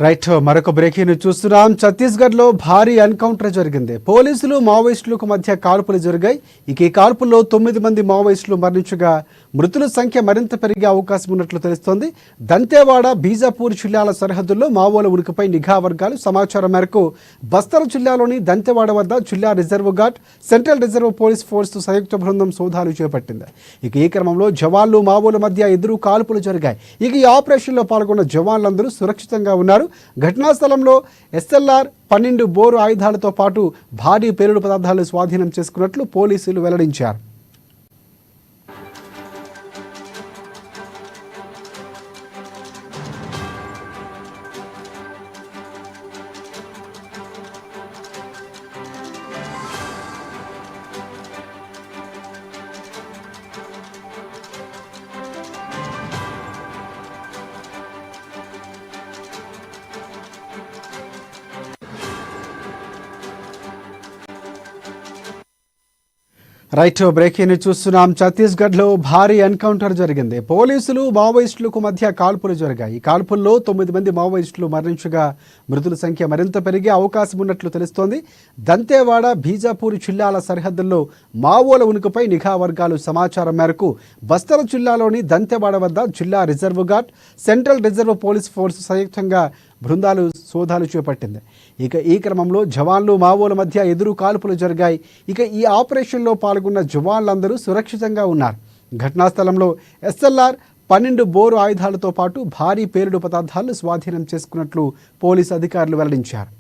Right మరొక breaking news చూస్తున్నాం. ఛత్తీస్గఢ్ లో భారీ ఎన్కౌంటర్ జరిగింది. పోలీసులు మావోయిస్టులకు మధ్య కాల్పులు జరిగాయి. ఈ కాల్పుల్లో 9 మంది మావోయిస్టులు మరణించగా మృతుల సంఖ్య మరింత పెరిగే అవకాశం ఉన్నట్లు తెలుస్తోంది. దంతేవాడ బీజాపూర్ జిల్లాల సరిహద్దుల్లో మావోల ఉనికిపై నిఘా వర్గాలు సమాచారం మేరకు బస్తర్ జిల్లాలోని దంతేవాడ వద్ద జిల్లా reserve guard, central reserve police force సంయుక్త బృందం సోదాలు చేపట్టింది. ఈ క్రమంలో జవాన్లు మావోల మధ్య ఎదురు కాల్పులు జరిగాయి. ఈ ఆపరేషన్లో పాల్గొన్న జవాన్లందరూ సురక్షితంగా ఉన్నారు. ఘటనా స్థలంలో SLR 12 బోరు ఆయుధాలతో పాటు భారీ పేలుడు పదార్థాలు స్వాధీనం చేసుకున్నట్లు పోలీసులు వెల్లడించారు. రైట్ బ్రేకింగ్ న్యూస్ చూస్తున్నాం. ఛత్తీస్గఢ్లో భారీ ఎన్కౌంటర్ జరిగింది. పోలీసులు మావోయిస్టులకు మధ్య కాల్పులు జరిగాయి. ఈ కాల్పుల్లో 9 మంది మావోయిస్టులు మరణించగా మృతుల సంఖ్య మరింత పెరిగే అవకాశం ఉన్నట్లు తెలుస్తోంది. దంతేవాడ బీజాపూర్ జిల్లాల సరిహద్దుల్లో మావోల ఉనికిపై నిఘా వర్గాలు సమాచారం మేరకు బస్తర్ జిల్లాలోని దంతేవాడ వద్ద జిల్లా reserve guard, central reserve police force సంయుక్తంగా బృందాలు సోదాలు చేపట్టింది. ఈ క్రమంలో జవాన్లు మావోల మధ్య ఎదురు కాల్పులు జరిగాయి. ఈ ఆపరేషన్లో పాల్గొన్న జవాన్లందరూ సురక్షితంగా ఉన్నారు. ఘటనా స్థలంలో SLR 12 బోరు ఆయుధాలతో పాటు భారీ పేలుడు పదార్థాలను స్వాధీనం చేసుకున్నట్లు పోలీసు అధికారులు వెల్లడించారు.